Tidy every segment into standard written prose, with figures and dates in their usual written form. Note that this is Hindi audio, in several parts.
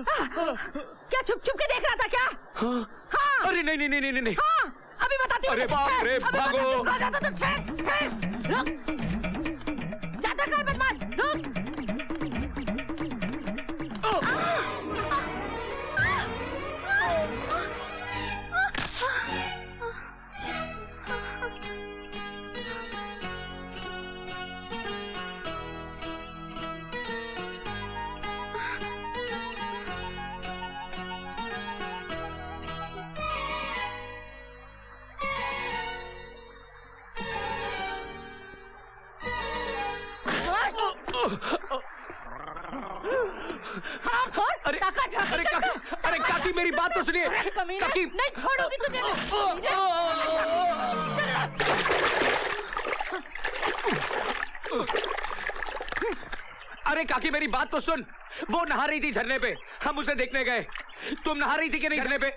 क्या छुप छुप के देख रहा था क्या? हाँ। अरे नहीं नहीं नहीं नहीं नहीं। हाँ, अभी बताती हूँ। अरे बाप रे, भागो। रुक, जाता कहाँ बदमाश, रुक। अरे अरे काकी, अरे काकी मेरी बात तो सुनिए। काकी नहीं छोड़ूंगी तुझे। अरे काकी मेरी बात तो सुन। वो नहा रही थी झरने पे, हम उसे देखने गए। तुम नहा रही थी कि नहीं झरने पे?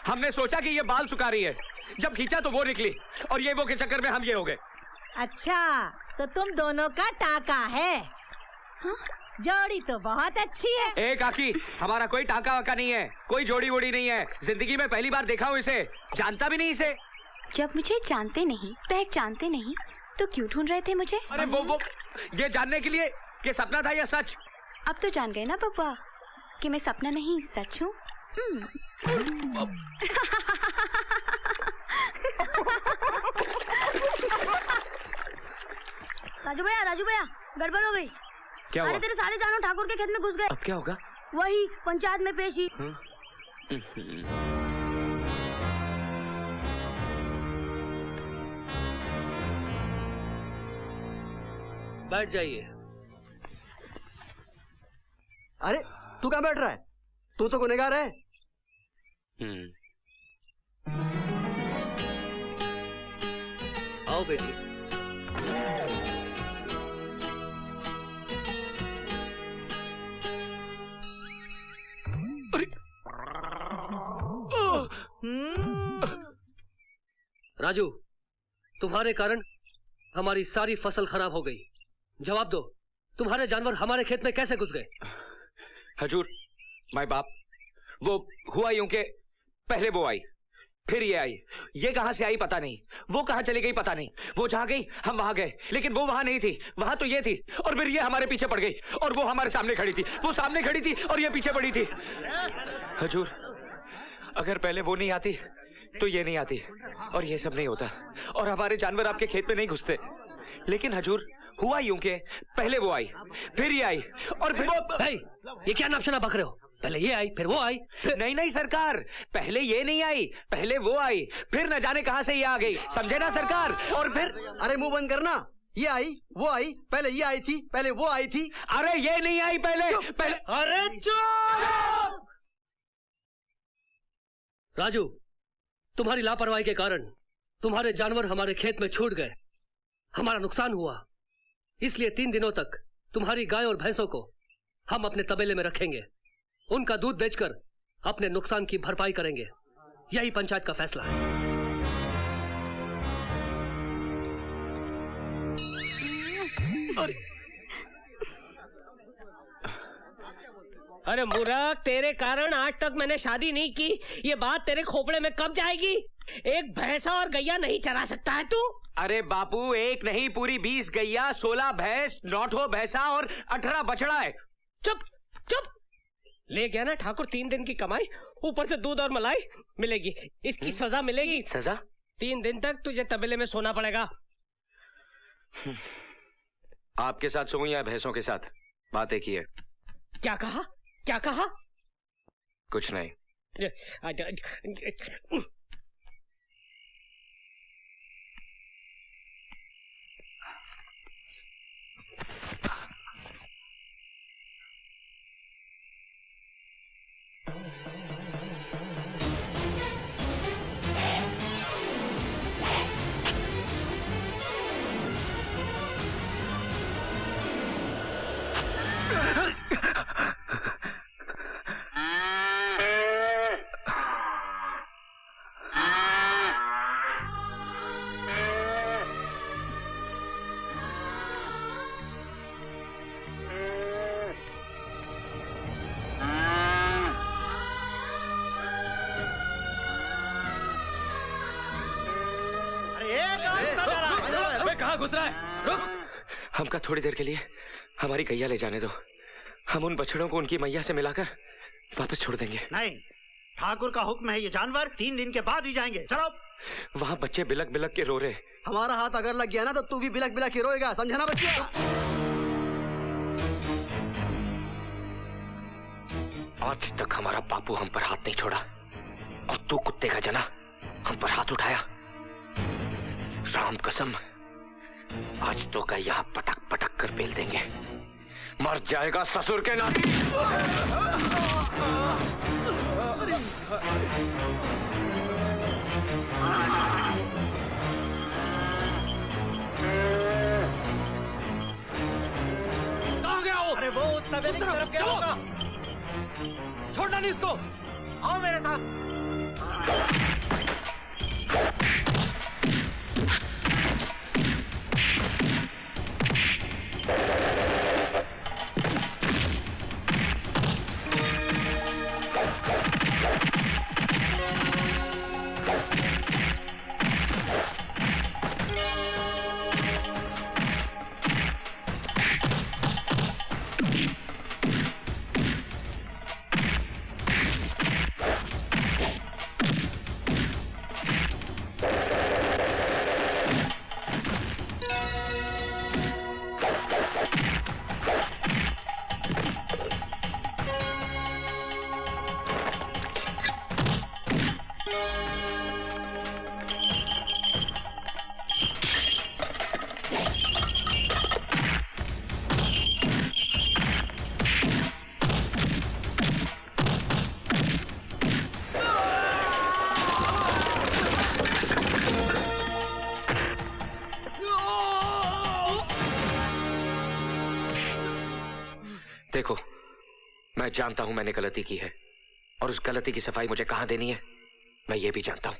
हमने सोचा कि ये बाल सुखा रही है, जब खींचा तो वो निकली और ये वो के चक्कर में हम ये हो गए। अच्छा, तो तुम दोनों का टाका है? हाँ? जोड़ी तो बहुत अच्छी है। ए काकी, हमारा कोई टाका वाका नहीं है, कोई जोड़ी वोड़ी नहीं है। जिंदगी में पहली बार देखा हूँ इसे, जानता भी नहीं इसे। जब मुझे जानते नहीं, पहचानते नहीं, तो क्यों ढूंढ रहे थे मुझे? अरे वो ये जानने के लिए कि सपना था या सच। अब तो जान गए ना बब्बा कि मैं सपना नहीं सच हूँ। राजू भैया गड़बड़ हो गई। क्या हुआ? अरे तेरे सारे जानवर ठाकुर के खेत में घुस गए। अब क्या होगा? वही पंचायत में पेशी। बैठ जाइए। अरे तू कहाँ बैठ रहा है? तू तो गुनहगार है। आओ बेटी। राजू, तुम्हारे कारण हमारी सारी फसल खराब हो गई। जवाब दो, तुम्हारे जानवर हमारे खेत में कैसे घुस गए? हजूर, माय बाप, वो हुआ यूं के पहले वो आई, फिर ये आई। ये कहां से आई पता नहीं, वो कहां चली गई पता नहीं। वो जहां गई हम वहां गए, लेकिन वो वहां नहीं थी, वहां तो ये थी। और फिर ये हमारे पीछे पड़ गई और वो हमारे सामने खड़ी थी। वो सामने खड़ी थी और ये पीछे पड़ी थी। हजूर, अगर पहले वो नहीं आती तो ये नहीं आती और ये सब नहीं होता और हमारे जानवर आपके खेत में नहीं घुसते। लेकिन हजूर, हुआ यूं के पहले वो आई, फिर ये आई और फिर वो। भाई, ये क्या नापशना बक रहे हो? पहले ये आई, फिर वो आई। नहीं नहीं सरकार, पहले ये नहीं आई, पहले वो आई, फिर न जाने कहां से ये आ गई। समझे ना सरकार? और फिर अरे मुंह बंद करना। ये आई, वो आई, पहले ये आई थी, पहले वो आई थी। अरे ये नहीं आई पहले। अरे चुप! राजू, तुम्हारी लापरवाही के कारण तुम्हारे जानवर हमारे खेत में छूट गए, हमारा नुकसान हुआ। इसलिए 3 दिनों तक तुम्हारी गाय और भैंसों को हम अपने तबेले में रखेंगे। उनका दूध बेचकर अपने नुकसान की भरपाई करेंगे। यही पंचायत का फैसला है। अरे मूर्ख, तेरे कारण आज तक मैंने शादी नहीं की। ये बात तेरे खोपड़े में कब जाएगी? एक भैंसा और गैया नहीं चरा सकता है तू? अरे बापू, एक नहीं पूरी 20 गैया, 16 भैंस, 9 भैंसा और 18 बछड़ा है। चुप चुप। ले गया ना ठाकुर 3 दिन की कमाई, ऊपर से दूध और मलाई मिलेगी। इसकी सजा मिलेगी। सजा? 3 दिन तक तुझे तबेले में सोना पड़ेगा। आपके साथ सोऊं या भैंसों के साथ? बातें की है। क्या कहा? क्या कहा? कुछ नहीं। अबे कहाँ घुस रहा है? रुक। हमका थोड़ी देर के लिए हमारी गैया ले जाने दो। हम उन बछड़ों को उनकी मैया से मिलाकर वापस छोड़ देंगे। नहीं, ठाकुर का हुक्म है, ये जानवर 3 दिन के बाद ही जाएंगे। चलो। वहाँ बच्चे बिलक बिलक के रो रहे। हमारा हाथ अगर लग गया ना तो तू भी बिलक बिलक के रोएगा, समझा ना बच्चिया? आज तक हमारा बापू हम पर हाथ नहीं छोड़ा और तू कुत्ते का जना हम पर हाथ उठाया। राम कसम, आज तो का यहाँ पटक पटक कर पेल देंगे। मर जाएगा ससुर के नाती। कहाँ गया वो? अरे वो उस तबेले की तरफ गया होगा। छोड़ना नहीं इसको। आओ मेरे साथ। देखो, मैं जानता हूं मैंने गलती की है और उस गलती की सफाई मुझे कहां देनी है मैं ये भी जानता हूं,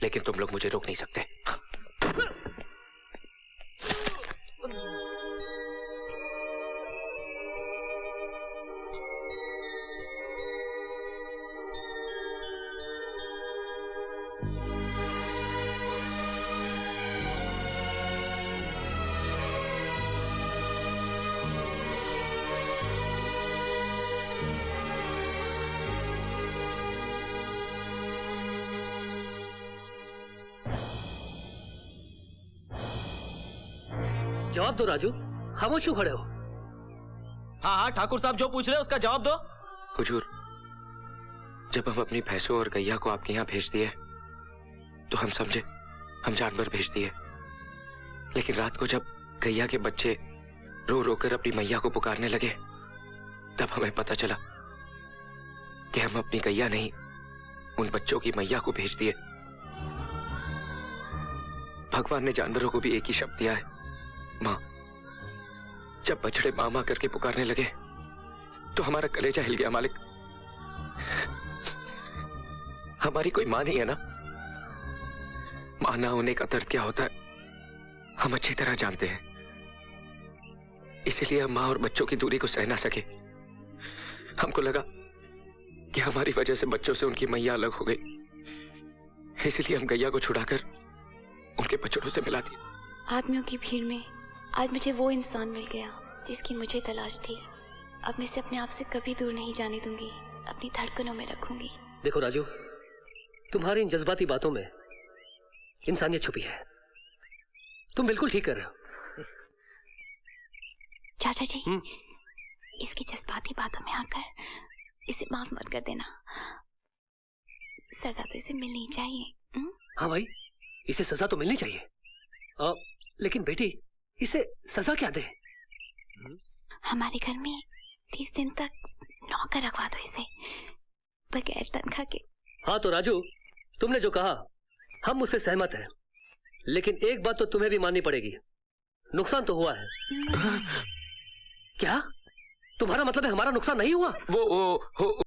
लेकिन तुम लोग मुझे रोक नहीं सकते। जवाब दो राजू, खामोश क्यों खड़े हो? हाँ हाँ ठाकुर साहब जो पूछ रहे हैं उसका जवाब दो। हुजूर, जब हम अपनी भैंसों और गैया को आपके यहाँ भेज दिए तो हम समझे हम जानवर भेज दिए, लेकिन रात को जब गैया के बच्चे रो रो कर अपनी मैया को पुकारने लगे तब हमें पता चला कि हम अपनी गैया नहीं उन बच्चों की मैया को भेज दिए। भगवान ने जानवरों को भी एक ही शब्द दिया है, माँ। जब बछड़े माँ माँ करके पुकारने लगे तो हमारा कलेजा हिल गया मालिक। हमारी कोई माँ नहीं है ना, माँ ना होने का दर्द क्या होता है हम अच्छी तरह जानते हैं। इसीलिए हम माँ और बच्चों की दूरी को सह ना सके। हमको लगा कि हमारी वजह से बच्चों से उनकी मैया अलग हो गई, इसलिए हम गैया को छुड़ाकर उनके बच्चों से मिला दिया। आदमियों की भीड़ में आज मुझे वो इंसान मिल गया जिसकी मुझे तलाश थी। अब मैं इसे अपने आप से कभी दूर नहीं जाने दूंगी, अपनी धड़कनों में रखूंगी। देखो राजू, तुम्हारी इन जज्बाती बातों में इंसानियत छुपी है। तुम बिल्कुल ठीक कर रहे हो। चाचा जी, इसकी जज्बाती बातों में आकर इसे माफ मत कर देना। सजा तो इसे मिलनी चाहिए। हाँ भाई, इसे सजा तो मिलनी चाहिए। लेकिन बेटी, इसे सजा क्या दे? हमारे घर में 30 दिन तक नौकर रखवा दो इसे, बगैर तनख्वाह के। हाँ तो राजू, तुमने जो कहा हम उससे सहमत हैं, लेकिन एक बात तो तुम्हें भी माननी पड़ेगी, नुकसान तो हुआ है। क्या तुम्हारा मतलब है हमारा नुकसान नहीं हुआ? वो